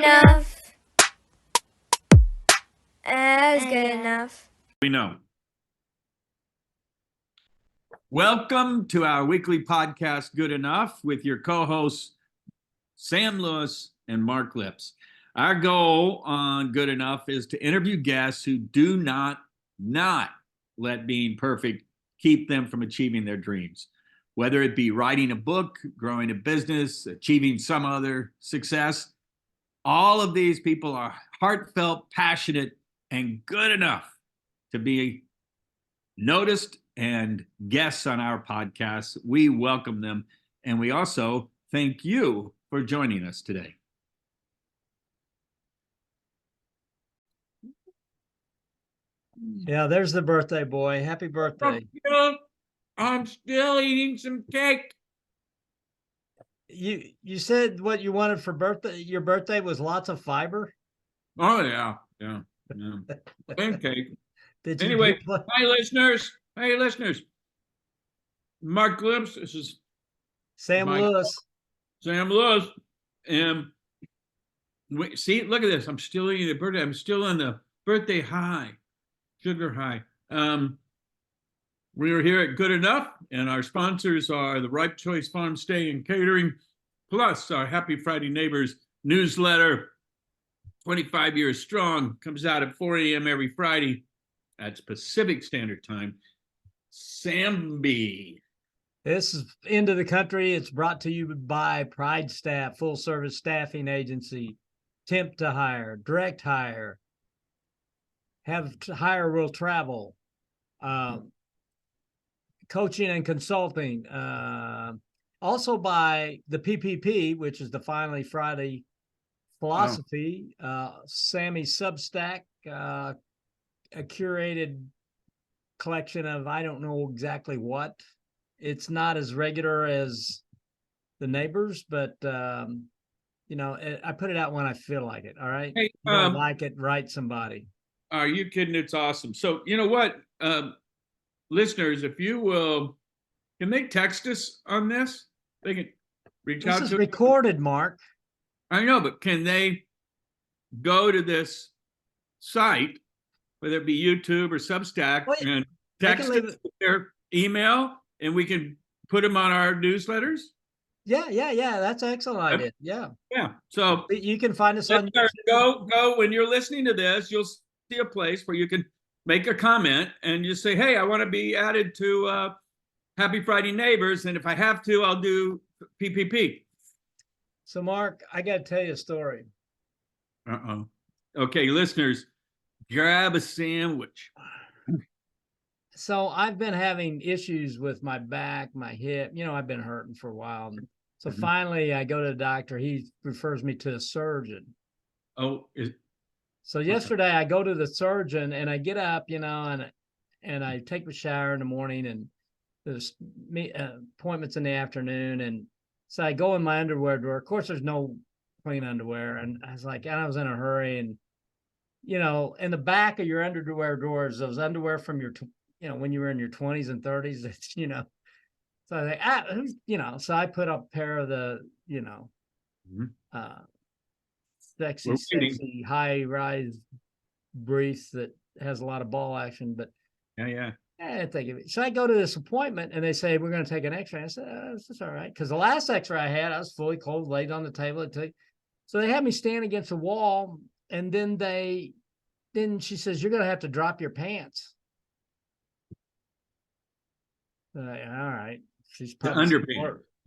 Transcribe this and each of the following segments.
enough. That's good enough. We know. Welcome to our weekly podcast, Good Enough, with your co-hosts, Sam Lewis and Mark Lips. Our goal on Good Enough is to interview guests who do not let being perfect keep them from achieving their dreams. Whether it be writing a book, growing a business, achieving some other success, all of these people are heartfelt, passionate, and good enough to be noticed and guests on our podcast. We welcome them, and we also thank you for joining us today. Yeah, there's the birthday boy. Happy birthday. I'm still eating some cake. You said what you wanted for birthday. Your birthday was lots of fiber. Oh yeah. And cake. Did you Anyway, hi listeners. Mark Lips, this is Sam Lewis. Sam Lewis. And see, look at this. I'm still eating the birthday. I'm still on the birthday high, sugar high. We are here at Good Enough, and our sponsors are the Ripe Choice Farm Stay and Catering, plus our Happy Friday Neighbors newsletter, 25 years strong, comes out at 4 a.m. every Friday. That's Pacific Standard Time. Samby. This is Into the Country. It's brought to you by Pride Staff, full service staffing agency, temp to hire, direct hire, have to hire will travel, coaching and consulting. Also by the PPP, which is the Finally Friday philosophy, Sammy's Substack, a curated collection of I don't know exactly what. It's not as regular as the neighbors, but I put it out when I feel like it. All right. Hey, you don't like it, write somebody. Are you kidding? It's awesome. So you know what, listeners, if you will, can they text us on this? They can reach out to us. This is recorded, Mark. I know, but can they go to this site, whether it be YouTube or Substack, and text us their email, and we can put them on our newsletters? Yeah. That's an excellent idea. Yeah. So you can find us on YouTube. Go when you're listening to this, you'll see a place where you can make a comment and just say, hey, I want to be added to Happy Friday Neighbors, and if I have to, I'll do PPP. So, Mark, I got to tell you a story. Okay, listeners, grab a sandwich. So I've been having issues with my back, my hip. I've been hurting for a while. So finally, I go to the doctor. He refers me to a surgeon. So yesterday, I go to the surgeon, and I get up, and I take a shower in the morning, and there's appointments in the afternoon, and so I go in my underwear drawer. Of course, there's no clean underwear, and I was in a hurry, and in the back of your underwear drawers, those underwear from your when you were in your 20s and 30s, it's so I think so I put up a pair of the sexy high rise briefs that has a lot of ball action, but I think of it. So I go to this appointment, and they say, we're going to take an x-ray. I said, this is all right. Because the last x-ray I had, I was fully clothed, laid on the table. So they had me stand against the wall, and then she says, you're going to have to drop your pants. All right. She's the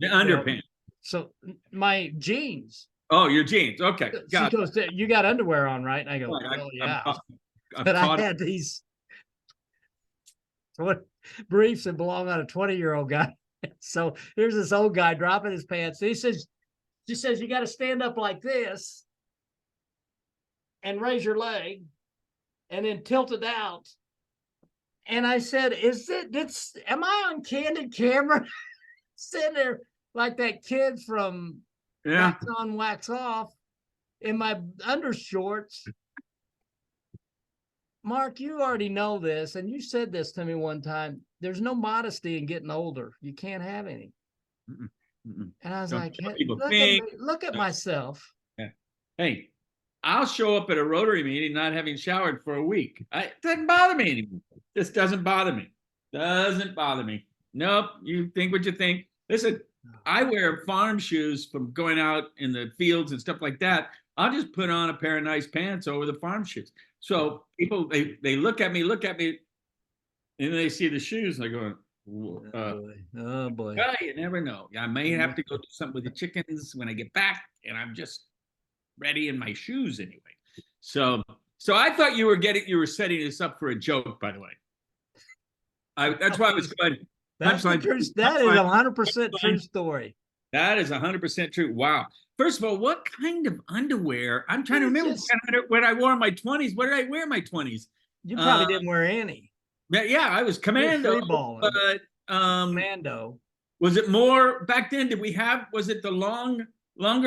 underpants. So my jeans. Oh, your jeans. Okay. She goes, you got underwear on, right? And I go, well, yeah. But I had these briefs that belong on a 20-year-old guy. So here's this old guy dropping his pants. She says, you got to stand up like this and raise your leg and then tilt it out. And I said, am I on candid camera? Sitting there like that kid from Wax On, Wax Off in my undershorts. Mark, you already know this, and you said this to me one time. There's no modesty in getting older. You can't have any. And I was like, hey, look at myself. Yeah. Hey, I'll show up at a Rotary meeting not having showered for a week. It doesn't bother me anymore. This doesn't bother me. Doesn't bother me. Nope. You think what you think. Listen, I wear farm shoes from going out in the fields and stuff like that. I'll just put on a pair of nice pants over the farm shoes. So people, they look at me, and they see the shoes, and they go, oh boy. well, you never know. I may have to go do something with the chickens when I get back, and I'm just ready in my shoes anyway. So I thought you were setting this up for a joke, by the way. That's why I was going. That is 100% true story. That is 100% true. Wow. First of all, what kind of underwear? I'm trying to remember what I wore in my 20s. What did I wear in my 20s? You probably didn't wear any. Yeah, I was commando. But commando. Was it more back then? Was it the longer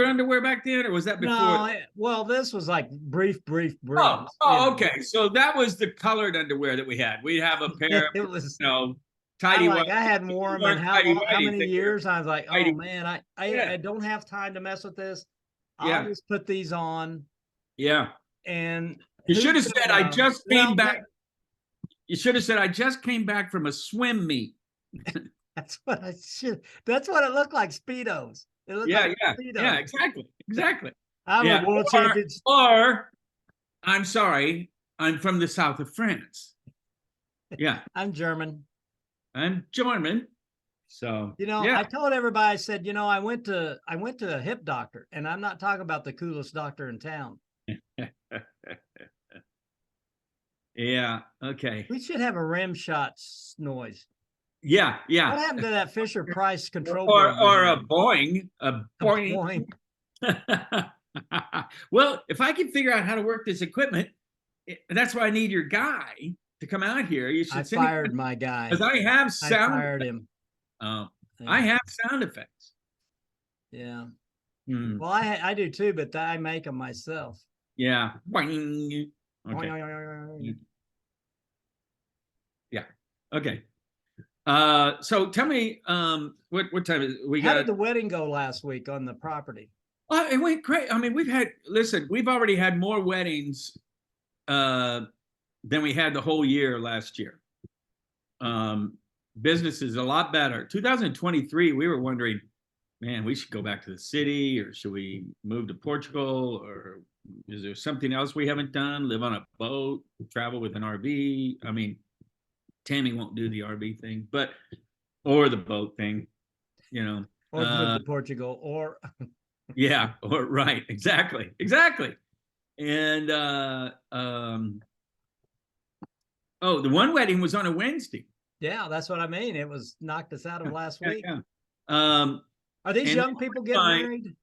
underwear back then, or was that before? No, well, this was like brief. Okay. So that was the colored underwear that we had. We'd have a pair it was, tidy white. I hadn't worn them in how many years? I was like, oh man, I don't have time to mess with this. I'll just put these on. Yeah. And you should have said I just came back. You should have said I just came back from a swim meet. That's what it looked like, Speedos. It looked like Speedos. Yeah, exactly. Or I'm sorry, I'm from the south of France. Yeah. I'm German. So I told everybody, I said, I went to a hip doctor, and I'm not talking about the coolest doctor in town. Yeah. Okay. We should have a rim shot noise. Yeah. What happened to that Fisher Price control? Or a boing? A boing. Well, if I can figure out how to work this equipment, that's why I need your guy to come out here. You should. I fired my guy because I have sound. I fired him. Oh, yeah. I have sound effects. Yeah. Well, I do too, but I make them myself. Yeah. Boing. Okay. Yeah. Okay. So tell me, what time is it? How did the wedding go last week on the property? It went great. I mean, we've already had more weddings than we had the whole year last year. Business is a lot better. 2023, we were wondering, man, we should go back to the city, or should we move to Portugal, or is there something else we haven't done? Live on a boat, travel with an RV. I mean, Tammy won't do the RV thing, or the boat thing, or move to Portugal, or yeah, or right, exactly. And the one wedding was on a Wednesday. Yeah, that's what I mean. It was knocked us out of last week. Yeah. Are these young people getting married?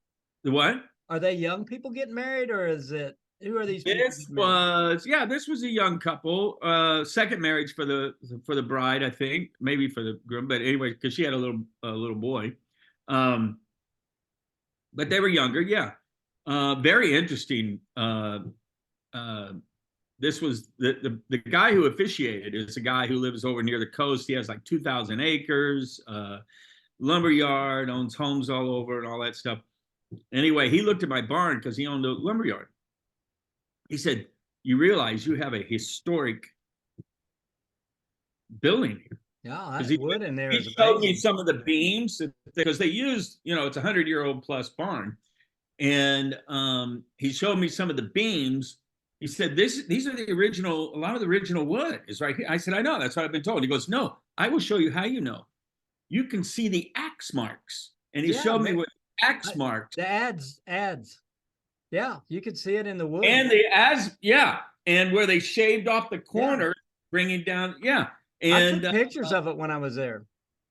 The what? Are they young people getting married, or is it? Who are these? This was a young couple. Second marriage for the bride, I think, maybe for the groom, but anyway, because she had a little boy. But they were younger, yeah. Very interesting. This was the guy who officiated is a guy who lives over near the coast. He has like 2,000 acres, lumberyard, owns homes all over and all that stuff. Anyway, he looked at my barn because he owned a lumberyard. He said, "You realize you have a historic building here." Yeah, that's wood in there. He showed me some of the beams because they used, it's a 100-year-old plus barn, and he showed me some of the beams. He said, "These are the original. A lot of the original wood is right here." I said, "I know. That's what I've been told." He goes, "No, I will show you how you know. You can see the axe marks," and he showed me what axe marks. The ads. Yeah, you could see it in the wood. And and where they shaved off the corner, bringing down, And I took pictures of it when I was there.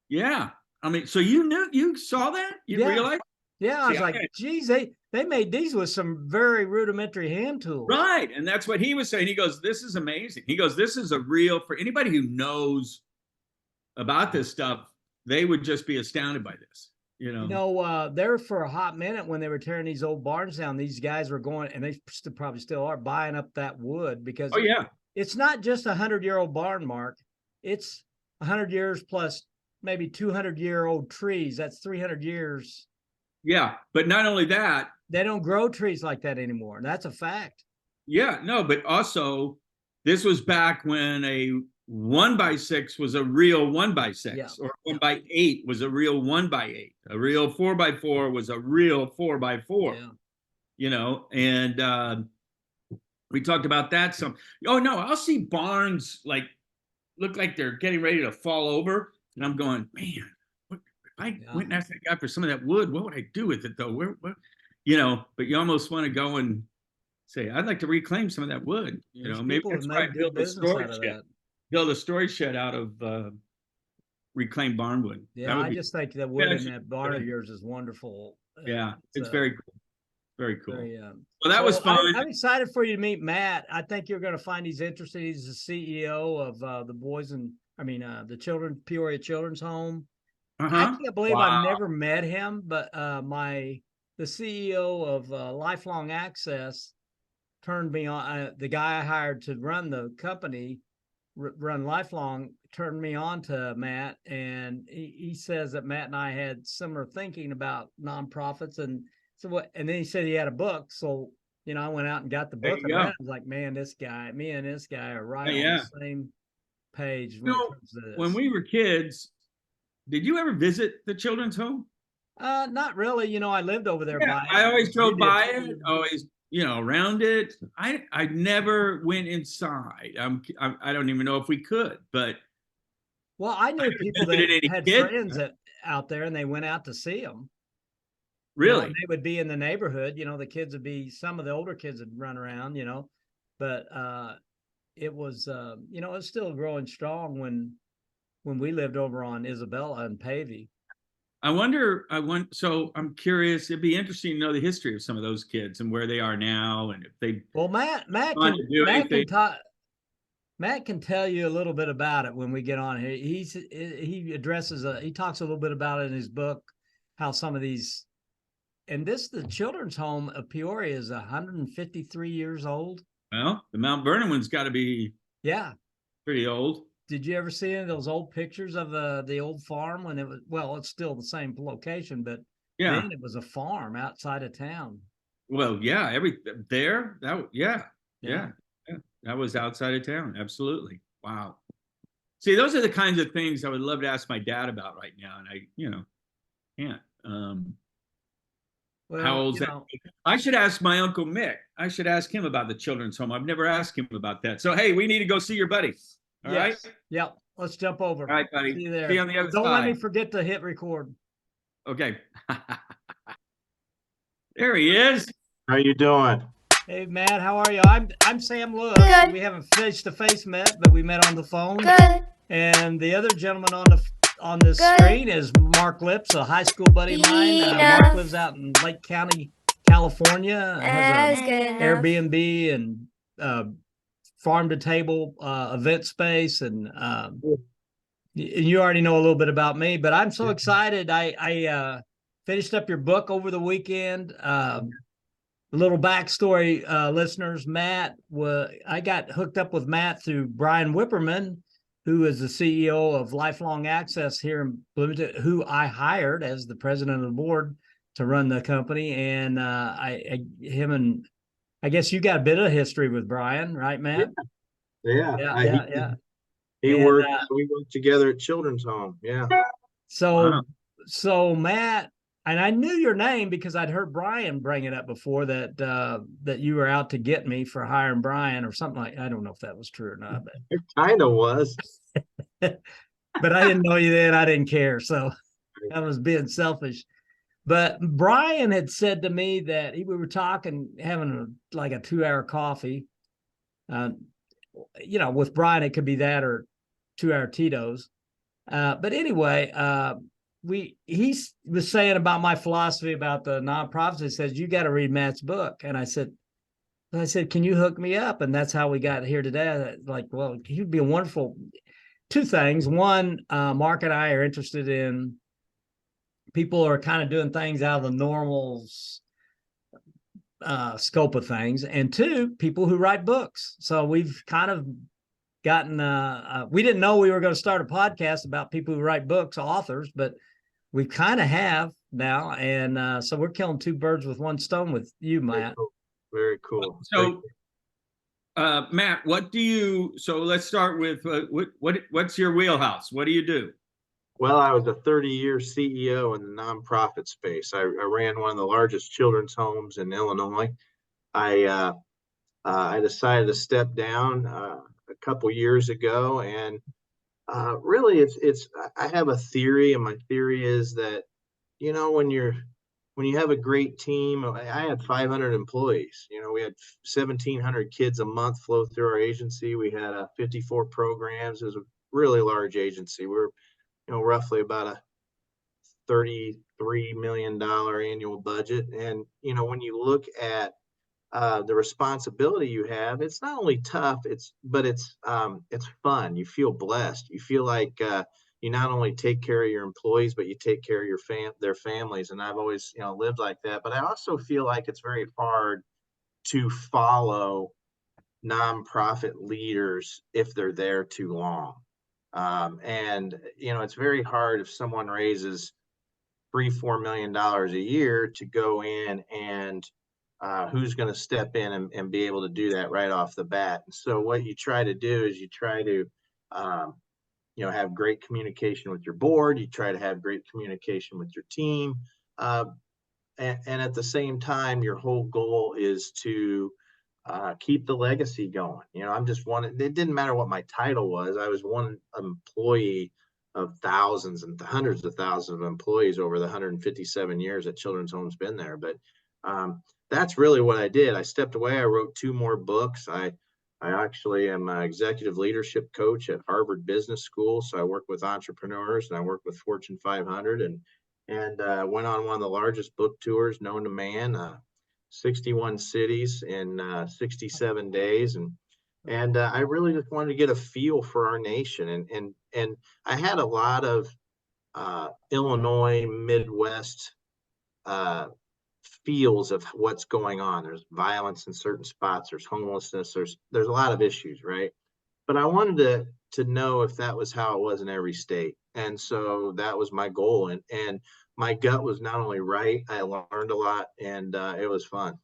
Yeah, I mean, so you saw that? You realized? Yeah, I was like, geez, they made these with some very rudimentary hand tools. Right, and that's what he was saying. He goes, "This is amazing." He goes, "This is a real, for anybody who knows about this stuff, they would just be astounded by this." There for a hot minute when they were tearing these old barns down, these guys were going, and they probably still are, buying up that wood because it's not just 100-year-old barn, Mark. It's 100 years plus maybe 200-year-old trees. That's 300 years. Yeah, but not only that, they don't grow trees like that anymore. And that's a fact. Yeah, no, but also this was back when a 1x6 was a real 1x6, Yeah. or 1x8 was a real 1x8. A real 4x4 was a real 4x4. Yeah. You know, and we talked about that some. Oh no, I'll see barns like look like they're getting ready to fall over, and I'm going, man, what, if I went and asked that guy for some of that wood, what would I do with it though? What, you know? But you almost want to go and say, I'd like to reclaim some of that wood. You There's know, maybe people that's have why I made build good a business out storage of shed. that. Build a storage shed out of reclaimed barnwood. Yeah, I just think the wood in that barn of yours is wonderful. Yeah, it's very cool. Very cool. Very, well, that was fun. I'm excited for you to meet Matt. I think you're going to find he's interesting. He's the CEO of the Peoria Children's Home. I can't believe I've never met him, but the CEO of Lifelong Access turned me on. The guy I hired to run the company, run Lifelong, turned me on to Matt, and he says that Matt and I had similar thinking about nonprofits. And so what? And then he said he had a book. So, you know, I went out and got the book. And I was like, man, me and this guy are right on the same page when it comes to this. When we were kids, did you ever visit the children's home? Not really. You know, I lived over there by it. I always drove by it, always, you know, around it. I never went inside. I don't even know if we could, but. Well, I knew people that had friends out there, and they went out to see them. Really? You know, they would be in the neighborhood. You know, the kids would be, some of the older kids would run around, you know, but it was, you know, it was still growing strong when we lived over on Isabella and Pavey. So I'm curious, it'd be interesting to know the history of some of those kids and where they are now. And if they, well, Matt can tell you a little bit about it when we get on here. He talks a little bit about it in his book, how some of these, and the children's home of Peoria is 153 years old. Well, the Mount Vernon one's got to be pretty old. Did you ever see any of those old pictures of the old farm when it was, well, it's still the same location, but then it was a farm outside of town. Well, yeah, that was outside of town. Absolutely. Wow. See, those are the kinds of things I would love to ask my dad about right now. And I, you know, can't. How old is that? I should ask my Uncle Mick. I should ask him about the children's home. I've never asked him about that. So, hey, we need to go see your buddy. All right? Yep. Let's jump over. All right, buddy. See you there. See you on the other side. Don't let me forget to hit record. Okay. There he is. How you doing? Hey, Matt, how are you? I'm Sam Lewis. Good. We haven't face-to-face met, but we met on the phone. Good. And the other gentleman on this screen is Mark Lips, a high school buddy of mine. Mark lives out in Lake County, California. Has an Airbnb and farm-to-table event space. And you already know a little bit about me, but I'm so excited. I finished up your book over the weekend. A little backstory, listeners. I got hooked up with Matt through Brian Whipperman, who is the CEO of Lifelong Access here in Bloomington, who I hired as the president of the board to run the company. And I guess you got a bit of history with Brian, right, Matt? Yeah. We worked together at Children's Home. Yeah. So Matt, and I knew your name because I'd heard Brian bring it up before that you were out to get me for hiring Brian or something like. I don't know if that was true or not, but it kind of was. But I didn't know you then. I didn't care, so I was being selfish. But Brian had said to me that we were talking, having a 2-hour coffee. You know, with Brian, it could be that or 2-hour Tito's. But anyway, he was saying about my philosophy about the nonprofits. He says, you got to read Matt's book. And I said, can you hook me up? And that's how we got here today. Like, well, he'd be a wonderful. Two things. One, Mark and I are interested in people who are kind of doing things out of the normal scope of things. And two, people who write books. So we've kind of gotten, we didn't know we were going to start a podcast about people who write books, authors, but we kind of have. now, and so we're killing two birds with one stone with you, Matt. Very cool. So, Matt, so let's start with what's your wheelhouse? What do you do? Well, I was a 30-year CEO in the nonprofit space. I ran one of the largest children's homes in Illinois. I decided to step down a couple years ago, and really, I have a theory, and my theory is that when you have a great team. I had 500 employees. We had 1,700 kids a month flow through our agency. We had 54 programs. It was a really large agency. We're roughly about a $33 million annual budget. And when you look at the responsibility you have, it's not only tough, but it's fun. You feel blessed. You feel like you not only take care of your employees, but you take care of their families. And I've always lived like that. But I also feel like it's very hard to follow nonprofit leaders if they're there too long. And it's very hard if someone raises $3-4 million a year to go in and who's going to step in and be able to do that right off the bat. And so what you try to do is you try to have great communication with your board. You try to have great communication with your team, and at the same time, your whole goal is to keep the legacy going. I'm just one. It didn't matter what my title was. I was one employee of thousands and hundreds of thousands of employees over the 157 years that Children's Home's been there. But that's really what I did. I stepped away. I wrote 2 more books. I actually am an executive leadership coach at Harvard Business School. So I work with entrepreneurs and I work with Fortune 500 and went on one of the largest book tours known to man, 61 cities in 67 days. And I really just wanted to get a feel for our nation. And I had a lot of Illinois, Midwest feels of what's going on. There's violence in certain spots. There's homelessness. There's a lot of issues, right? But I wanted to know if that was how it was in every state. And so that was my goal. And my gut was not only right, I learned a lot, and it was fun.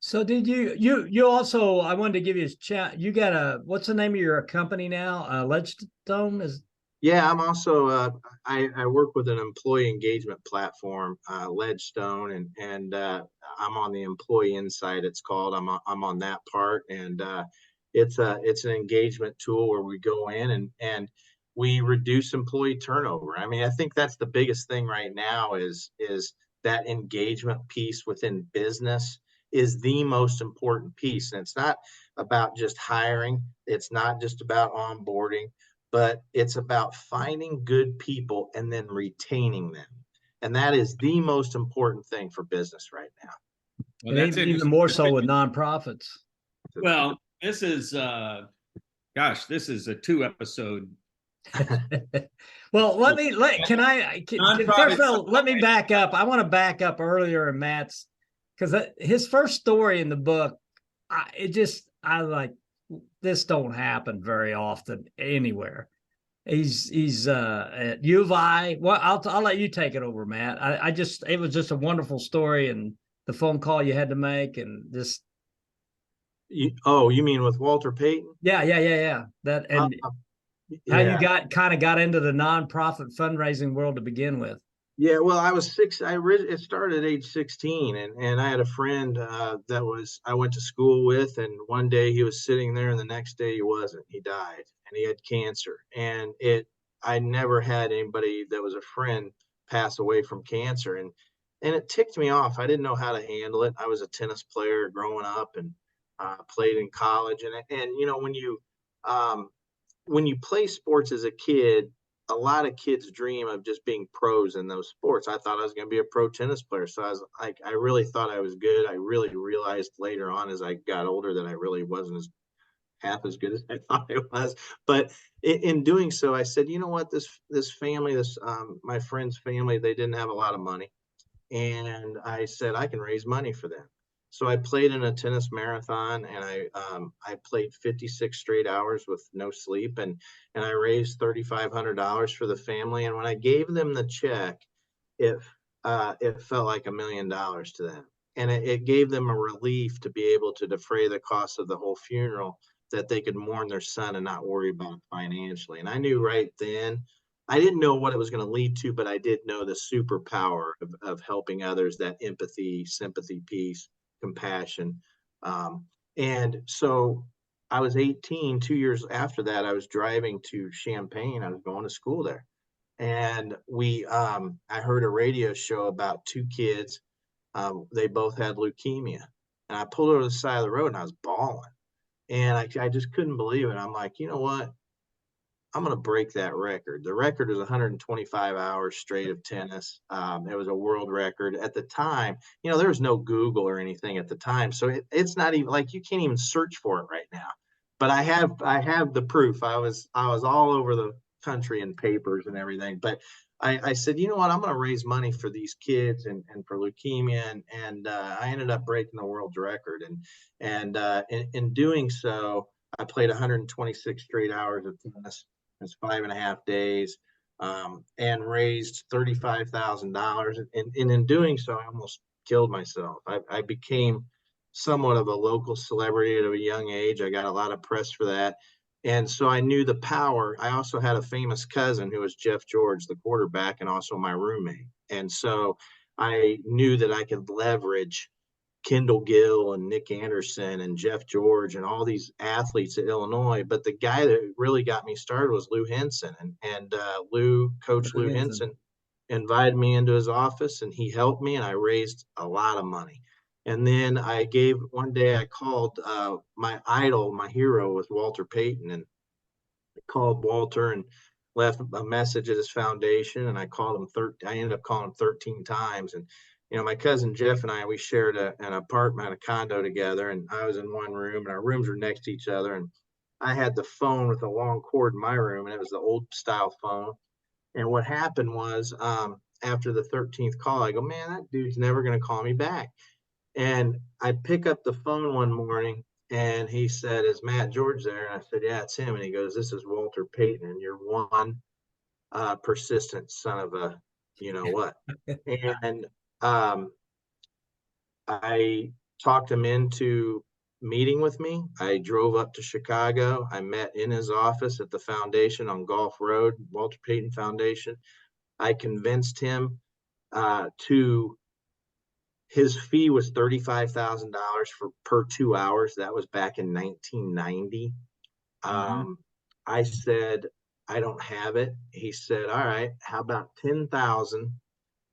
So did you also, I wanted to give you a chat. You got what's the name of your company now? Ledgestone is? Yeah, I'm also, I work with an employee engagement platform, Ledgestone, and I'm on the employee insight, it's called. I'm on that part, and it's an engagement tool where we go in and we reduce employee turnover. I mean, I think that's the biggest thing right now is that engagement piece within business is the most important piece. And it's not about just hiring. It's not just about onboarding, but it's about finding good people and then retaining them. And that is the most important thing for business right now. Well, that's even more so with nonprofits. Well, this is, this is a 2-episode. Well, let me back up. I want to back up earlier in Matt's, because his first story in the book, I like, this don't happen very often anywhere. He's at U of I. Well, I'll let you take it over, Matt. It was just a wonderful story, and the phone call you had to make, and just. You mean with Walter Payton? Yeah. That and how you got into the nonprofit fundraising world to begin with. Yeah, well, I was 6. It started at age 16, and I had a friend I went to school with, and one day he was sitting there, and the next day he wasn't. He died, and he had cancer. And I never had anybody that was a friend pass away from cancer, and it ticked me off. I didn't know how to handle it. I was a tennis player growing up, and played in college, and when you play sports as a kid, a lot of kids dream of just being pros in those sports. I thought I was going to be a pro tennis player. So I was like, I really thought I was good. I really realized later on as I got older that I really wasn't half as good as I thought I was. But in doing so, I said, you know what, this family, my friend's family, they didn't have a lot of money. And I said, I can raise money for them. So I played in a tennis marathon, and I played 56 straight hours with no sleep, and I raised $3,500 for the family. And when I gave them the check, it it felt like $1 million to them. And it gave them a relief to be able to defray the cost of the whole funeral, that they could mourn their son and not worry about it financially. And I knew right then, I didn't know what it was going to lead to, but I did know the superpower of helping others, that empathy, sympathy piece, compassion. And so I was 18, 2 years after that, I was driving to Champaign. I was going to school there. And I heard a radio show about two kids. They both had leukemia. And I pulled over to the side of the road and I was bawling. And I just couldn't believe it. I'm like, you know what? I'm going to break that record. The record is 125 hours straight of tennis. It was a world record at the time. There was no Google or anything at the time, so it's not even like, you can't even search for it right now. But I have the proof. I was all over the country in papers and everything. But I said, you know what? I'm going to raise money for these kids and for leukemia, and I ended up breaking the world record. And in doing so, I played 126 straight hours of tennis. It's 5.5 days, and raised $35,000. And in doing so, I almost killed myself. I became somewhat of a local celebrity at a young age. I got a lot of press for that. And so I knew the power. I also had a famous cousin who was Jeff George, the quarterback, and also my roommate. And so I knew that I could leverage Kendall Gill and Nick Anderson and Jeff George and all these athletes at Illinois. But the guy that really got me started was Lou Henson. And Coach Lou Henson invited me into his office, and he helped me, and I raised a lot of money. And then one day I called my idol, my hero was Walter Payton, and I called Walter and left a message at his foundation, and I ended up calling him 13 times. And my cousin Jeff and I, we shared an apartment, a condo together, and I was in one room, and our rooms were next to each other. And I had the phone with a long cord in my room, and it was the old style phone. And what happened was, after the 13th call, I go, man, that dude's never going to call me back. And I pick up the phone one morning, and he said, is Matt George there? And I said, yeah, it's him. And he goes, this is Walter Payton, and you're one persistent son of a, you know what. And I talked him into meeting with me. I drove up to Chicago. I met in his office at the foundation on Gulf Road, Walter Payton Foundation. I convinced him his fee was $35,000 per 2 hours. That was back in 1990. I said, I don't have it. He said, all right, how about 10,000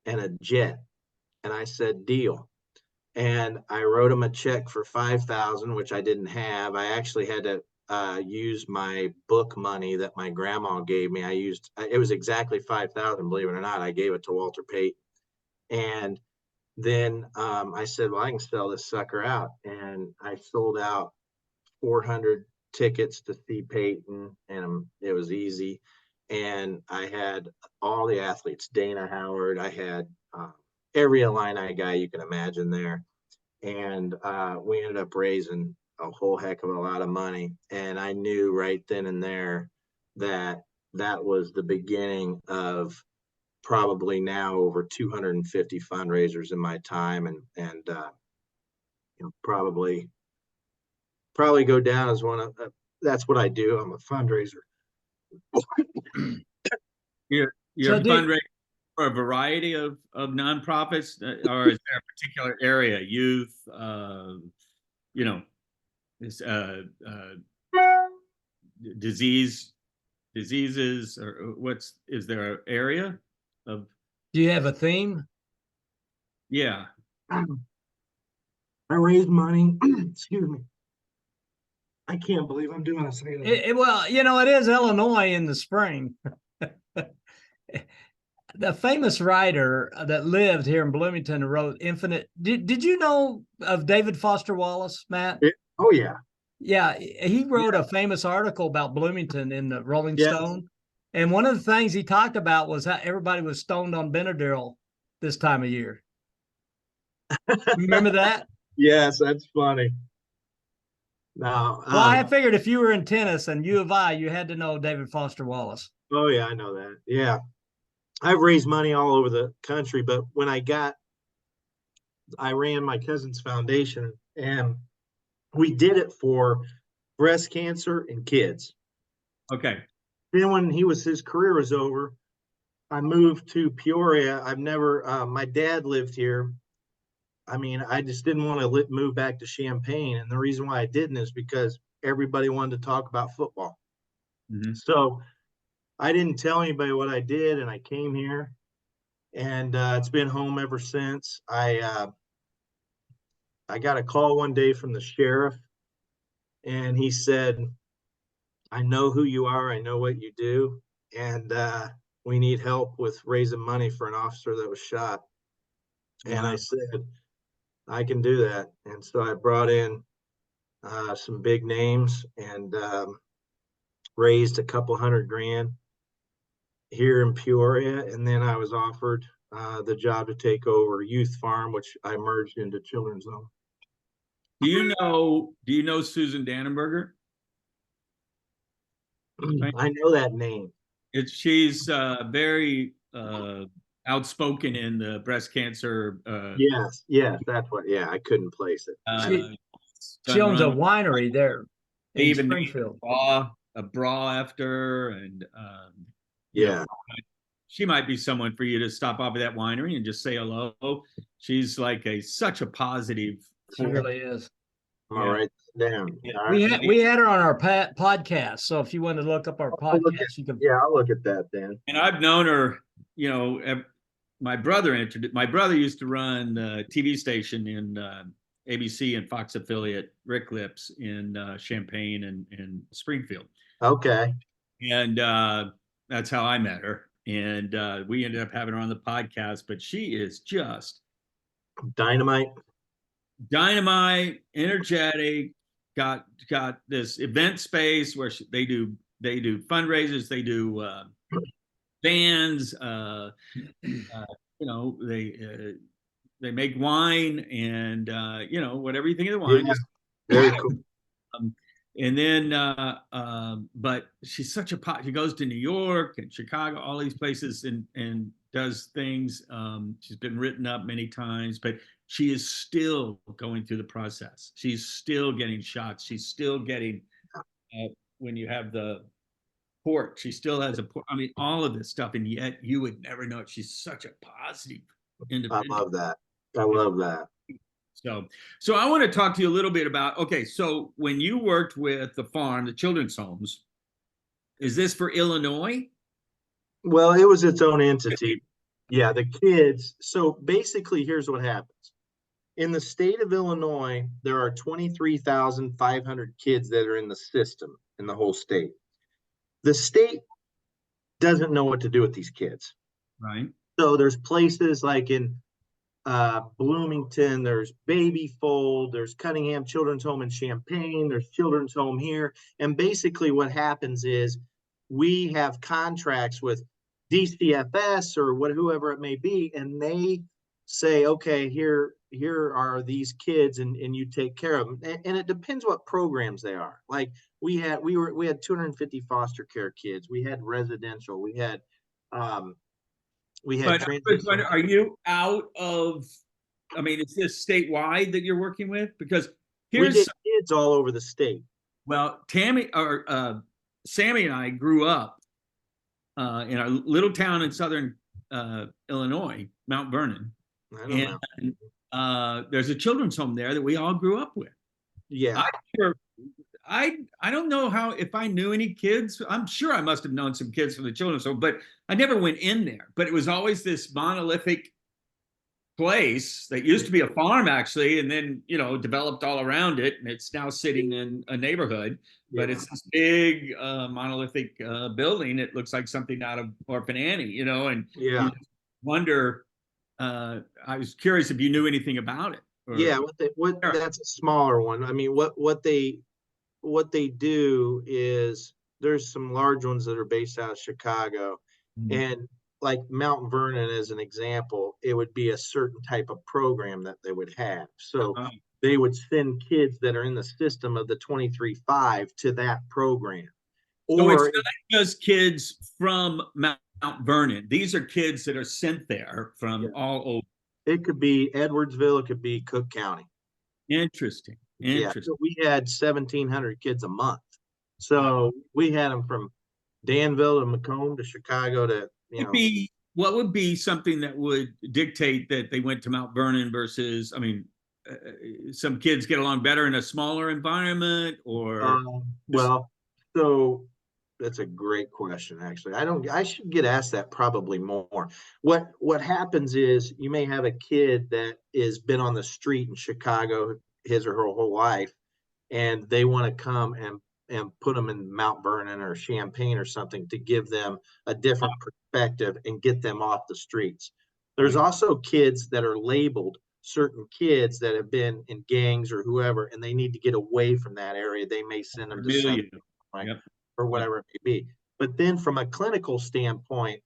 and a jet? And I said, deal. And I wrote him a check for 5,000, which I didn't have. I actually had to use my book money that my grandma gave me. It was exactly 5,000, believe it or not. I gave it to Walter Payton. And then I said, well, I can sell this sucker out. And I sold out 400 tickets to see Peyton, and it was easy. And I had all the athletes, Dana Howard. I had every Illini guy you can imagine there. And we ended up raising a whole heck of a lot of money. And I knew right then and there that was the beginning of probably now over 250 fundraisers in my time, and probably go down as one of that's what I do. I'm a fundraiser. You're fundraising for a variety of nonprofits, or is there a particular area, youth, diseases, or is there an area of? Do you have a theme? Yeah. I raise money. Excuse me. I can't believe I'm doing this. Well, it is Illinois in the spring. The famous writer that lived here in Bloomington wrote Infinite. Did you know of David Foster Wallace, Matt? Oh, yeah. Yeah, he wrote a famous article about Bloomington in the Rolling Stone. And one of the things he talked about was how everybody was stoned on Benadryl this time of year. Remember that? Yes, that's funny. No. Well, I figured if you were in tennis and U of I, you had to know David Foster Wallace. Oh, yeah, I know that. Yeah. I've raised money all over the country, but when I ran my cousin's foundation, and we did it for breast cancer in kids. Okay. Then when his career was over, I moved to Peoria. I've never, my dad lived here. I mean, I just didn't want to move back to Champaign. And the reason why I didn't is because everybody wanted to talk about football. Mm-hmm. So I didn't tell anybody what I did, and I came here, and it's been home ever since. I got a call one day from the sheriff, and he said, "I know who you are. I know what you do, and we need help with raising money for an officer that was shot." And Wow. I said, "I can do that." And so I brought in some big names and raised a couple $100,000 here in Peoria, and then I was offered the job to take over Youth Farm, which I merged into Children's Home. Do you know Susan Dannenberger? Right? I know that name. She's very outspoken in the breast cancer. Yes, that's what. Yeah, I couldn't place it. She, Done owns a run. winery there They in even named Springfield. a bra after, and Yeah, she might be someone for you to stop off at that winery and just say hello. She's like such a positive. She really is. I'm all right down. Yeah. All right. We had her on our podcast. So if you want to look up our podcast, you can. Yeah, I'll look at that then. And I've known her, my brother used to run the TV station in ABC and Fox affiliate Rick Lips in Champaign and Springfield. Okay. And that's how I met her. And we ended up having her on the podcast, but she is just Dynamite. Energetic, got this event space where they do fundraisers, they do bands, they make wine, and whatever you think of the wine. Yeah, very cool. And then but she's such a pot. She goes to New York and Chicago, all these places, and does things. She's been written up many times, but she is still going through the process. She's still getting shots. She's still getting when you have the port, she still has a port. I mean, all of this stuff, and yet you would never know it. She's such a positive individual. I love that. I love that. So I want to talk to you a little bit about, okay, so when you worked with the farm, the children's homes, is this for Illinois? Well, it was its own entity. Yeah, the kids. So basically, here's what happens. In the state of Illinois, there are 23,500 kids that are in the system in the whole state. The state doesn't know what to do with these kids. Right. So there's places like in Bloomington, there's Baby Fold, there's Cunningham Children's Home in Champaign, there's Children's Home here. And basically what happens is we have contracts with DCFS or whoever it may be, and they say, okay, here are these kids, and you take care of them. And it depends what programs they are. Like we had 250 foster care kids, we had residential, we had but are you out of, I mean, is this statewide that you're working with? Because we did kids all over the state. Well, Sammy and I grew up in a little town in southern Illinois, Mount Vernon. And there's a children's home there that we all grew up with. Yeah. I don't know if I knew any kids. I'm sure I must have known some kids from the children's home, but I never went in there. But it was always this monolithic place that used to be a farm, actually, and then developed all around it, and it's now sitting in a neighborhood. Yeah. But it's this big monolithic building. It looks like something out of Orphan Annie, and you wonder. I was curious if you knew anything about it. Yeah, that's a smaller one. I mean, what they do is there's some large ones that are based out of Chicago, and like Mount Vernon as an example, it would be a certain type of program that they would have. So they would send kids that are in the system of the 23-5 to that program. So it's not just kids from Mount Mount Vernon. These are kids that are sent there from all over. It could be Edwardsville, it could be Cook County. Interesting. Yeah, Interesting. so we had 1,700 kids a month. So we had them from Danville to Macomb to Chicago to, What would be something that would dictate that they went to Mount Vernon versus, I mean, some kids get along better in a smaller environment, or well, so that's a great question, actually. I should get asked that probably more. What happens is you may have a kid that has been on the street in Chicago his or her whole life, and they want to come and put them in Mount Vernon or Champaign or something to give them a different perspective and get them off the streets. There's also kids that are labeled certain kids that have been in gangs or whoever, and they need to get away from that area. They may send them to Central, or whatever it may be. But then from a clinical standpoint,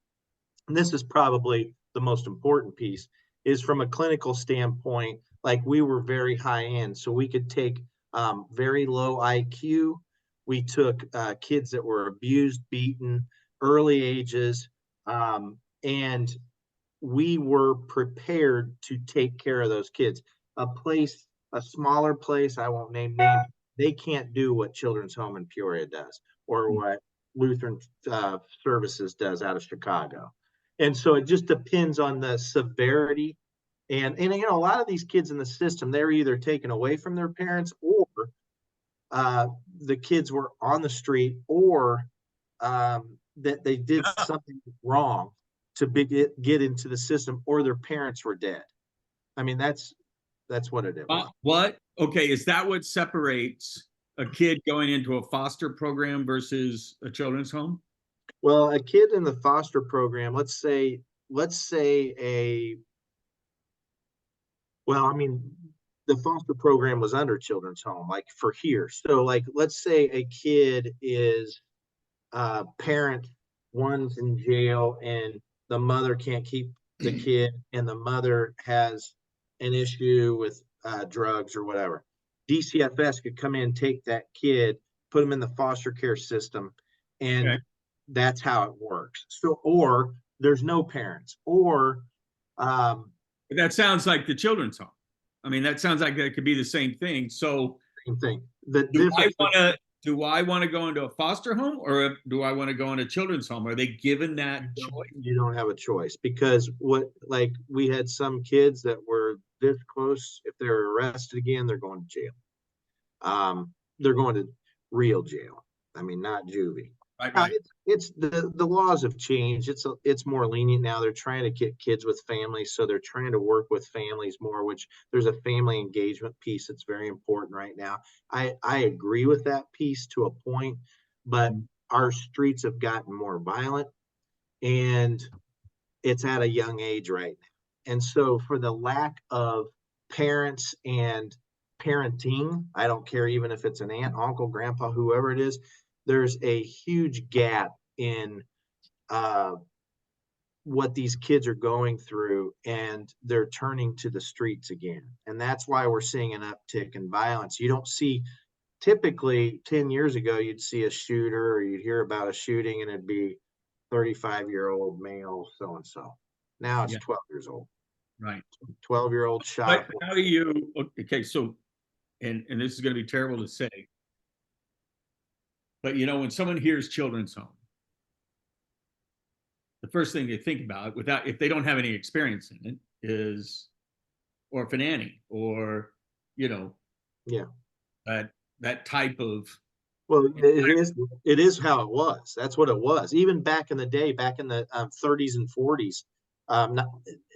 and this is probably the most important piece, is from a clinical standpoint, like we were very high end. So we could take very low IQ. We took kids that were abused, beaten, early ages, and we were prepared to take care of those kids. A smaller place, I won't name names, they can't do what Children's Home in Peoria does, or what Lutheran Services does out of Chicago. And so it just depends on the severity. And a lot of these kids in the system, they're either taken away from their parents, or the kids were on the street, or that they did something wrong to get into the system, or their parents were dead. I mean, that's what it is. What? Okay, is that what separates a kid going into a foster program versus a children's home? Well, a kid in the foster program, let's say the foster program was under Children's Home, like for here. So like, let's say a kid is parent one's in jail and the mother can't keep the kid, and the mother has an issue with drugs or whatever. DCFS could come in, take that kid, put him in the foster care system, and that's how it works. So, or there's no parents, or that sounds like the children's home. I mean, that sounds like that could be the same thing. So, same thing. Do I want to go into a foster home, or do I want to go into a children's home? Are they given that choice? You don't have a choice, because we had some kids that were this close. If they're arrested again, they're going to jail. They're going to real jail. I mean, not juvie. Right. It's the laws have changed. It's more lenient now. They're trying to get kids with families, so they're trying to work with families more, which there's a family engagement piece that's very important right now. I agree with that piece to a point, but our streets have gotten more violent, and it's at a young age right now. And so for the lack of parents and parenting, I don't care even if it's an aunt, uncle, grandpa, whoever it is, there's a huge gap in what these kids are going through, and they're turning to the streets again. And that's why we're seeing an uptick in violence. You don't see, typically 10 years ago, you'd see a shooter, or you'd hear about a shooting and it'd be 35-year-old male so-and-so. Now it's 12 years old. Right. 12-year-old shot. But how do you, okay, so, and this is going to be terrible to say, but when someone hears children's home, the first thing they think about, if they don't have any experience in it, is orphan Annie, or that type of. Well, it is how it was. That's what it was. Even back in the day, back in the 30s and 40s,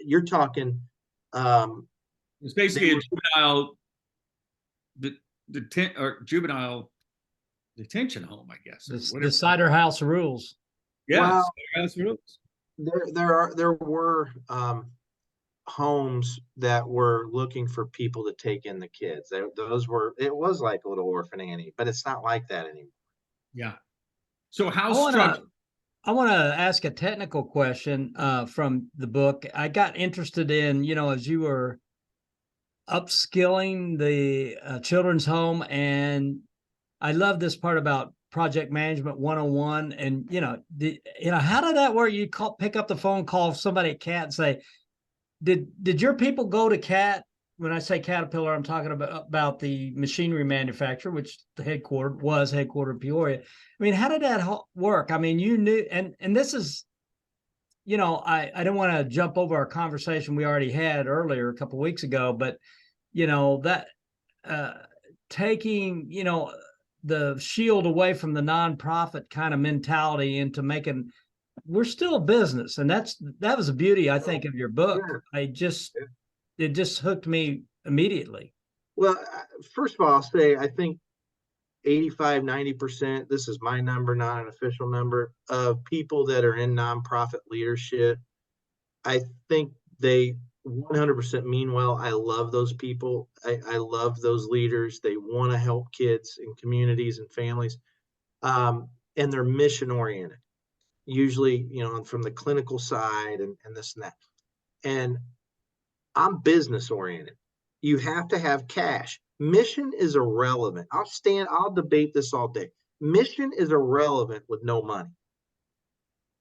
you're talking. It's basically a juvenile detention home, I guess. The cider house rules. Yeah, well, there were homes that were looking for people to take in the kids. It was like a little orphan Annie, but it's not like that anymore. Yeah. So I want to ask a technical question from the book. I got interested in, as you were upskilling the children's home, and I love this part about project management 101, and how did that work? You pick up the phone, call somebody at CAT and say, did your people go to CAT? When I say Caterpillar, I'm talking about the machinery manufacturer, which was headquartered in Peoria. I mean, how did that work? I mean, you knew, and this is, I don't want to jump over our conversation we already had earlier a couple of weeks ago, but that taking the shield away from the nonprofit kind of mentality into making, we're still a business, and that was the beauty, I think, of your book. Yeah. It just hooked me immediately. Well, first of all, I'll say I think 85, 90%, this is my number, not an official number, of people that are in nonprofit leadership, I think they 100% mean well. I love those people. I love those leaders. They want to help kids and communities and families. And they're mission oriented, usually, from the clinical side and this and that. And I'm business oriented. You have to have cash. Mission is irrelevant. I'll debate this all day. Mission is irrelevant with no money.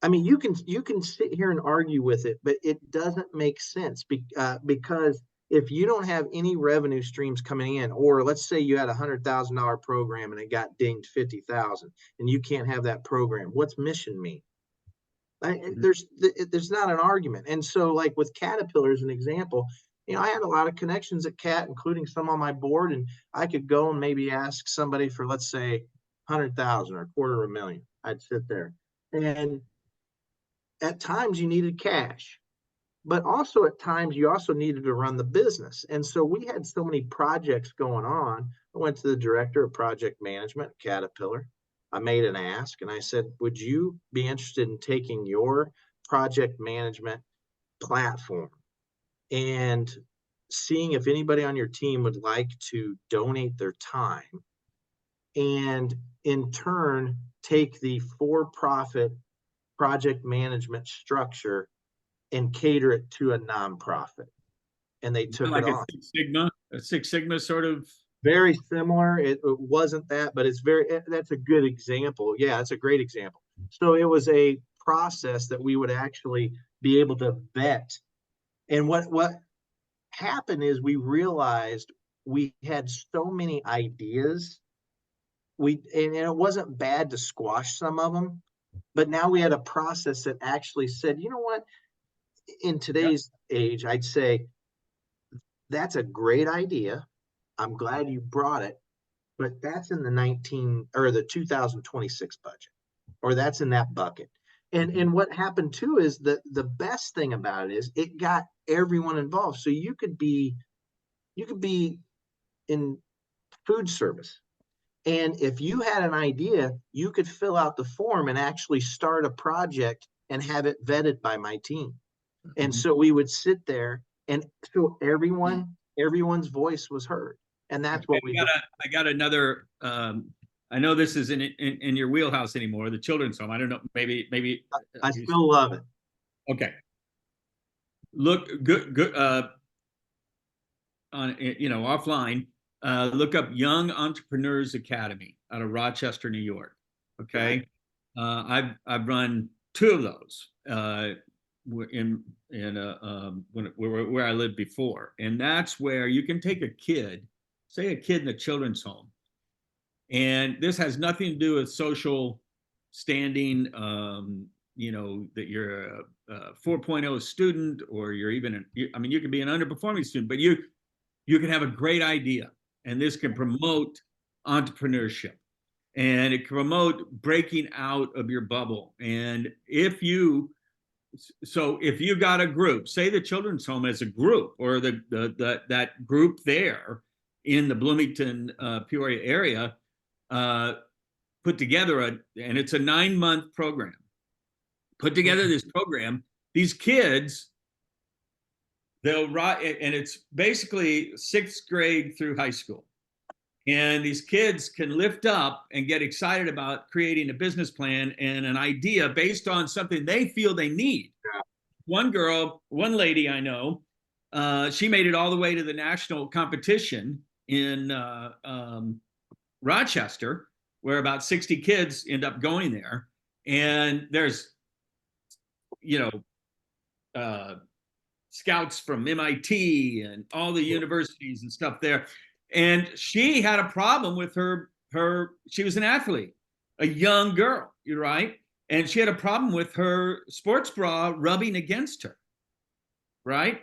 I mean, you can sit here and argue with it, but it doesn't make sense because if you don't have any revenue streams coming in, or let's say you had $100,000 program and it got dinged 50,000, and you can't have that program, what's mission mean? There's not an argument. And so, like with Caterpillar as an example, I had a lot of connections at CAT, including some on my board, and I could go and maybe ask somebody for, let's say, 100,000 or $250,000. I'd sit there, and at times you needed cash, but also at times you also needed to run the business. And so we had so many projects going on. I went to the director of project management at Caterpillar. I made an ask and I said, would you be interested in taking your project management platform and seeing if anybody on your team would like to donate their time and in turn take the for-profit project management structure and cater it to a nonprofit? And they took like it on. A Six Sigma sort of. Very similar. It wasn't that, but that's a good example. Yeah, it's a great example. So it was a process that we would actually be able to vet. And what happened is we realized we had so many ideas. And it wasn't bad to squash some of them, but now we had a process that actually said, you know what, in today's age, I'd say that's a great idea. I'm glad you brought it, but that's in the 2026 budget, or that's in that bucket. And what happened too is that the best thing about it is it got everyone involved. So you could be in food service, and if you had an idea, you could fill out the form and actually start a project and have it vetted by my team. And so we would sit there, and so everyone's voice was heard. And that's what I got another. I know this isn't in your wheelhouse anymore. The children's home. I don't know. Maybe. I still love it. Okay. Look good. On offline. Look up Young Entrepreneurs Academy out of Rochester, New York. Okay. I've run two of those in where I lived before, and that's where you can take a kid. Say a kid in a children's home, and this has nothing to do with social standing, that you're a 4.0 student, or you're even, you can be an underperforming student, but you can have a great idea, and this can promote entrepreneurship, and it can promote breaking out of your bubble. And if you got a group, say the children's home as a group, or that group there in the Bloomington, Peoria area, put together and it's a 9-month program. Put together this program. These kids, they'll write, and it's basically 6th grade through high school. And these kids can lift up and get excited about creating a business plan and an idea based on something they feel they need. One lady I know, she made it all the way to the national competition in Rochester, where about 60 kids end up going there. And there's, you know, scouts from MIT and all the universities and stuff there. And she had a problem with she was an athlete, a young girl, you're right. And she had a problem with her sports bra rubbing against her, right?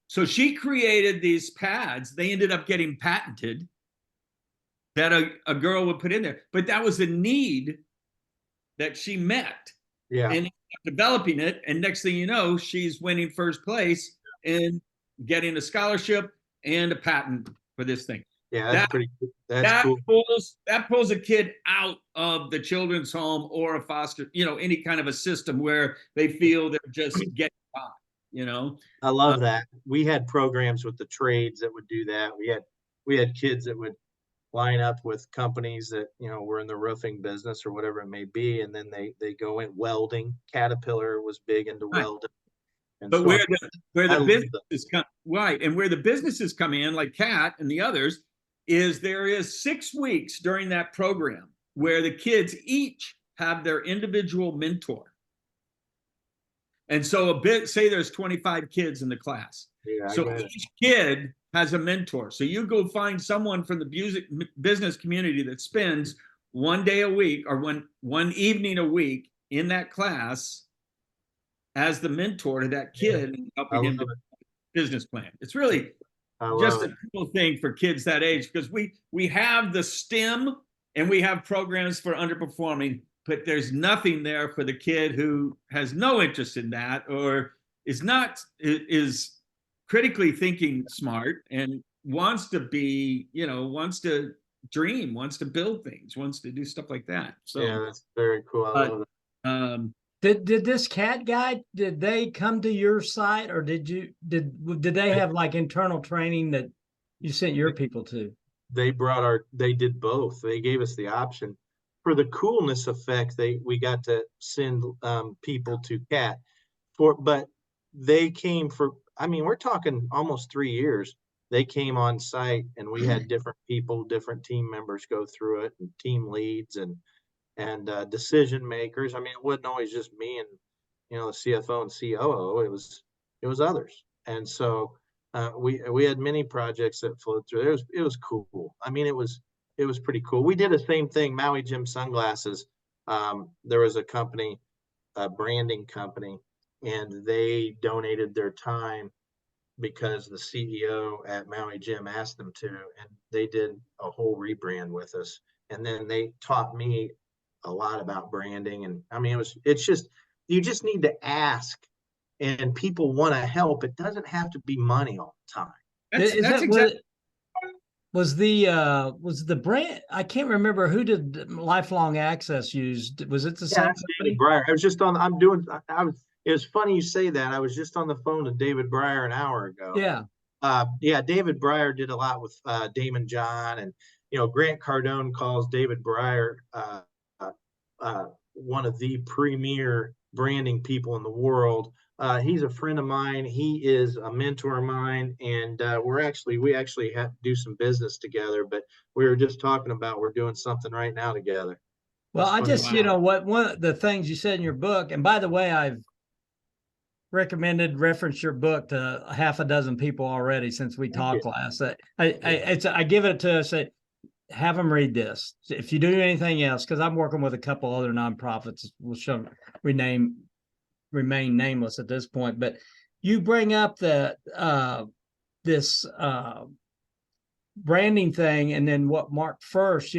So she created these pads. They ended up getting patented that a girl would put in there. But that was a need that she met. Yeah. And developing it. And next thing you know, she's winning first place and getting a scholarship and a patent for this thing. Yeah, that's cool. That pulls a kid out of the children's home or a foster, any kind of a system where they feel they're just getting by, I love that. We had programs with the trades that would do that. We had kids that would line up with companies that, were in the roofing business or whatever it may be. And then they go in welding. Caterpillar was big into welding. And but so where the businesses come, right, and where the businesses come in, like Cat and the others, is there is 6 weeks during that program where the kids each have their individual mentor. And so say there's 25 kids in the class. Yeah, so each kid has a mentor. So you go find someone from the business community that spends one day a week or one evening a week in that class as the mentor to that kid and helping him to business plan. It's really just a cool thing for kids that age, because we have the STEM and we have programs for underperforming, but there's nothing there for the kid who has no interest in that or is critically thinking smart and wants to be, wants to dream, wants to build things, wants to do stuff like that. So yeah, that's very cool. I love it. Did this Cat guy, did they come to your site, or did they have like internal training that you sent your people to? They did both. They gave us the option. For the coolness effect, we got to send people to Cat but they came we're talking almost 3 years. They came on site and we had different people, different team members go through it, and team leads and decision makers. It wasn't always just me and the CFO and COO. It was others. And so we had many projects that flowed through. It was cool. It was pretty cool. We did the same thing. Maui Jim Sunglasses. There was a company, a branding company, and they donated their time because the CEO at Maui Jim asked them to, and they did a whole rebrand with us. And then they taught me a lot about branding. And it's just, you just need to ask, and people want to help. It doesn't have to be money all the time. That's exactly. Was the brand? I can't remember who did Lifelong Access use. Was it the same company? David Breyer. I was just on. It was funny you say that. I was just on the phone to David Breyer an hour ago. Yeah. David Breyer did a lot with Damon John, and Grant Cardone calls David Breyer one of the premier branding people in the world. He's a friend of mine. He is a mentor of mine, and we actually have to do some business together. But we were just talking about we're doing something right now together. Well, I just one of the things you said in your book, and by the way, I've referenced your book to half a dozen people already since we talked last. I give it to us. Have them read this. If you do anything else, because I'm working with a couple other nonprofits, we'll remain nameless at this point. But you bring up this branding thing, and then what Mark First,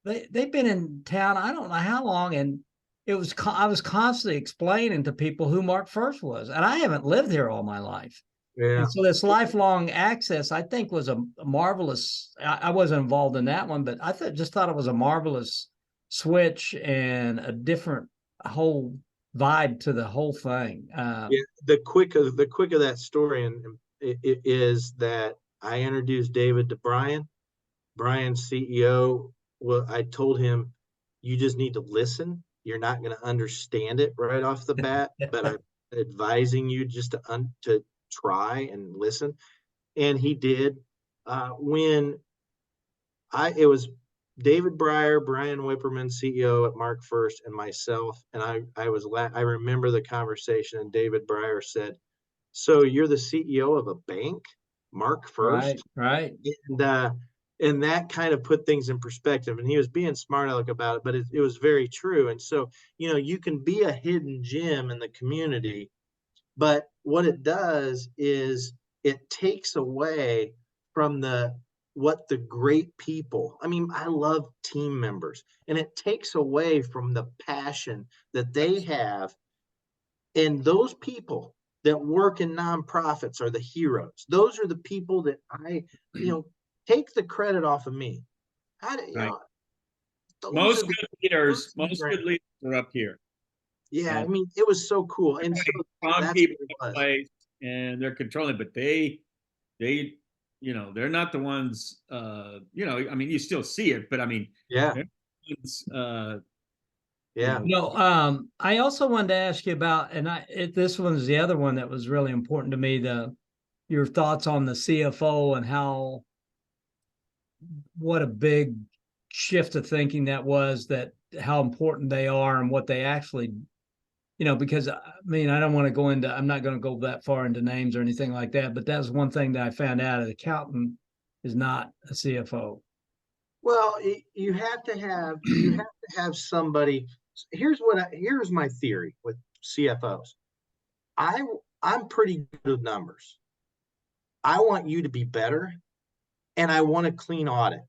they've been in town I don't know how long, and I was constantly explaining to people who Mark First was, and I haven't lived here all my life. Yeah. And so this Lifelong Access, I think, was a marvelous. I wasn't involved in that one, but I just thought it was a marvelous switch and a different whole vibe to the whole thing. The quick of that story, and it is that I introduced David to Brian. Brian's CEO. Well, I told him, you just need to listen. You're not going to understand it right off the bat, but I'm advising you just to try and listen. And he did. It was David Breyer, Brian Whipperman, CEO at Mark First, and myself. And I remember the conversation, and David Breyer said, "So you're the CEO of a bank, Mark First?" Right. And that kind of put things in perspective. And he was being smart aleck about it, but it was very true. And so, you can be a hidden gem in the community, but what it does is it takes away from what the great people. I mean, I love team members, and it takes away from the passion that they have. And those people that work in nonprofits are the heroes. Those are the people that take the credit off of me. Right. Those Most are good leaders, most good leaders are up here. Yeah, And I mean, it was so cool. And so strong that's people what it in was. place, and they're controlling, but they, they're not the ones. I mean, you still see it, but I mean, Yeah, they're not the ones, yeah. No, I also wanted to ask you about, and this one's the other one that was really important to me, your thoughts on the CFO and what a big shift of thinking that was, that how important they are and what they actually, because I mean, I don't want to go into, I'm not going to go that far into names or anything like that, but that's one thing that I found out: an accountant is not a CFO. Well, you have to have somebody. Here's my theory with CFOs. I'm pretty good with numbers. I want you to be better, and I want a clean audit.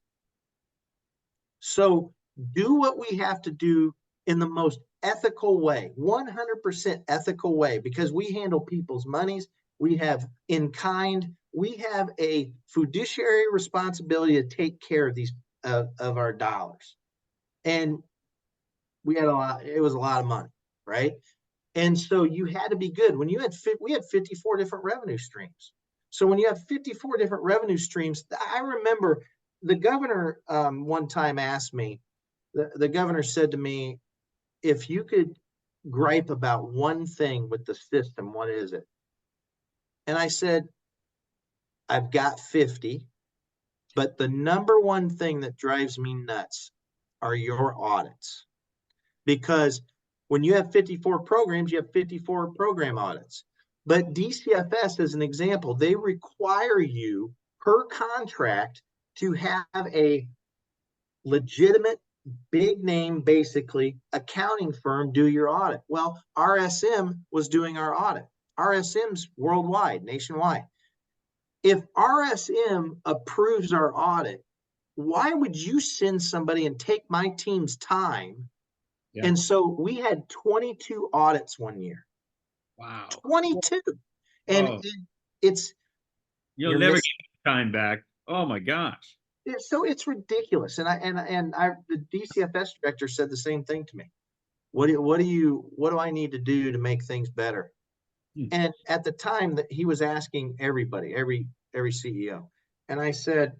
So do what we have to do in the most ethical way, 100% ethical way, because we handle people's monies. We have in kind. We have a fiduciary responsibility to take care of these of our dollars, and we had it was a lot of money, right? And so you had to be good. When we had 54 different revenue streams. So when you have 54 different revenue streams, I remember the governor one time asked me, the governor said to me, "If you could gripe about one thing with the system, what is it?" And I said, "I've got 50, but the number one thing that drives me nuts are your audits." Because when you have 54 programs, you have 54 program audits. But DCFS, as an example, they require you per contract to have a legitimate, big name, basically, accounting firm do your audit. Well, RSM was doing our audit. RSM's worldwide, nationwide. If RSM approves our audit, why would you send somebody and take my team's time? Yeah. And so we had 22 audits one year. Wow. 22. And it's you'll never get time back. Oh my gosh. So it's ridiculous. And the DCFS director said the same thing to me. What do I need to do to make things better? And at the time that he was asking everybody, every CEO. And I said,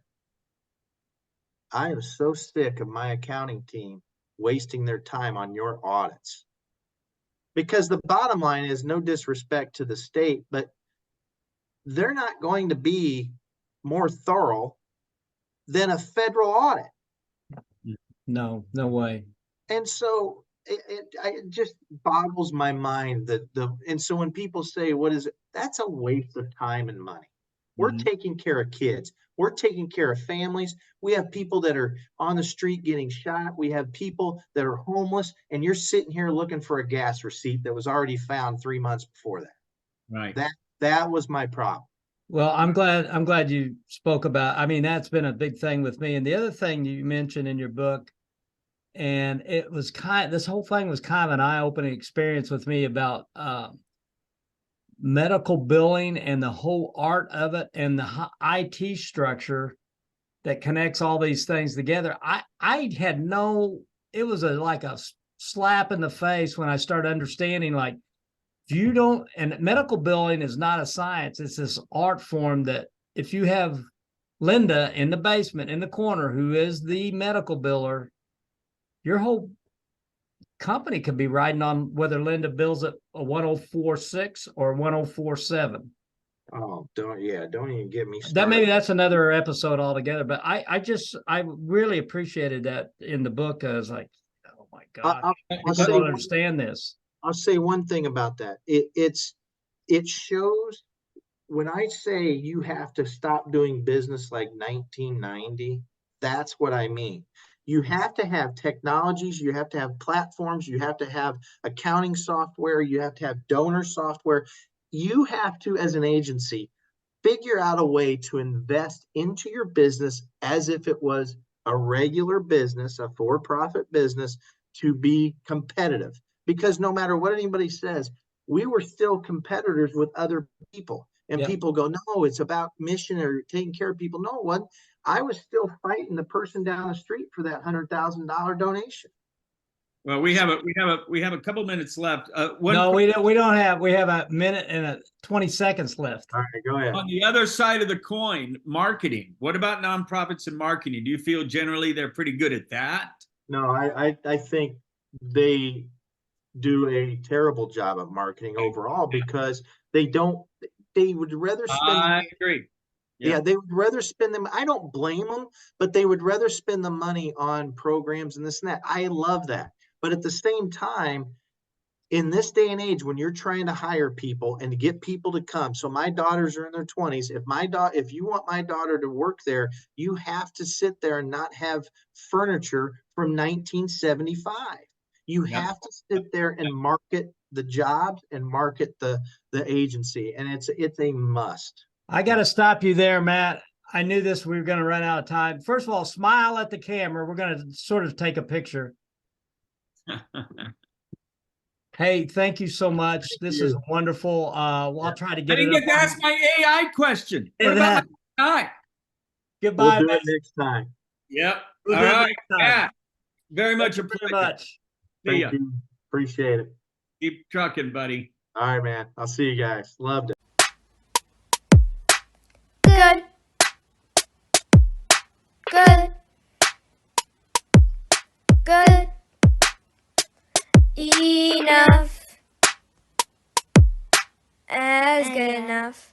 I am so sick of my accounting team wasting their time on your audits. Because the bottom line is, no disrespect to the state, but they're not going to be more thorough than a federal audit. No way. And so it just boggles my mind that and so when people say, what is it? That's a waste of time and money. We're taking care of kids. We're taking care of families. We have people that are on the street getting shot. We have people that are homeless, and you're sitting here looking for a gas receipt that was already found 3 months before that. Right. That was my problem. Well, I'm glad you spoke about, I mean, that's been a big thing with me. And the other thing you mentioned in your book, and it was this whole thing was kind of an eye-opening experience with me about medical billing and the whole art of it and the IT structure that connects all these things together. I had it was like a slap in the face when I started understanding, like, if you don't, and medical billing is not a science, it's this art form that if you have Linda in the basement in the corner who is the medical biller, your whole company could be riding on whether Linda bills at a 1046 or 1047. Oh, don't even get me That maybe started. that's another episode altogether. But I really appreciated that in the book. I was like, oh my I, God, I'll, I'll people say don't one, understand this. I'll say one thing about that. It shows when I say you have to stop doing business like 1990, that's what I mean. You have to have technologies, you have to have platforms, you have to have accounting software, you have to have donor software. You have to, as an agency, figure out a way to invest into your business as if it was a regular business, a for-profit business, to be competitive. Because no matter what anybody says, we were still competitors with other people. And Yep. people go, no, it's about mission or taking care of people. No, it wasn't. I was still fighting the person down the street for that $100,000 donation. Well, we have a couple minutes left. No, we don't have. We have a minute and 20 seconds left. All right, go ahead. On the other side of the coin, marketing. What about nonprofits and marketing? Do you feel generally they're pretty good at that? No, I think they do a terrible job of marketing overall because they don't, they would rather spend, I agree. yeah, they would rather spend them. I don't blame them, but they would rather spend the money on programs and this and that. I love that. But at the same time, in this day and age, when you're trying to hire people and to get people to come, so my daughters are in their 20s. If you want my daughter to work there, you have to sit there and not have furniture from 1975. You Yep. have to sit there and market the jobs and market the agency, and it's a must. I got to stop you there, Matt. I knew this. We were going to run out of time. First of all, smile at the camera. We're going to sort of take a picture. Hey, thank you so much. This is wonderful. I'll try to I get didn't it get to up. ask my AI question. What Hey, about that. my AI? We'll Goodbye, do Matt. it next time. Yep. We'll All do it right. next time. Yeah. Very much Thank you very appreciated. much. See ya. Thank you. Appreciate it. Keep trucking, buddy. All right, man. I'll see you guys. Loved it. Good. Good. Good. Enough. As good enough.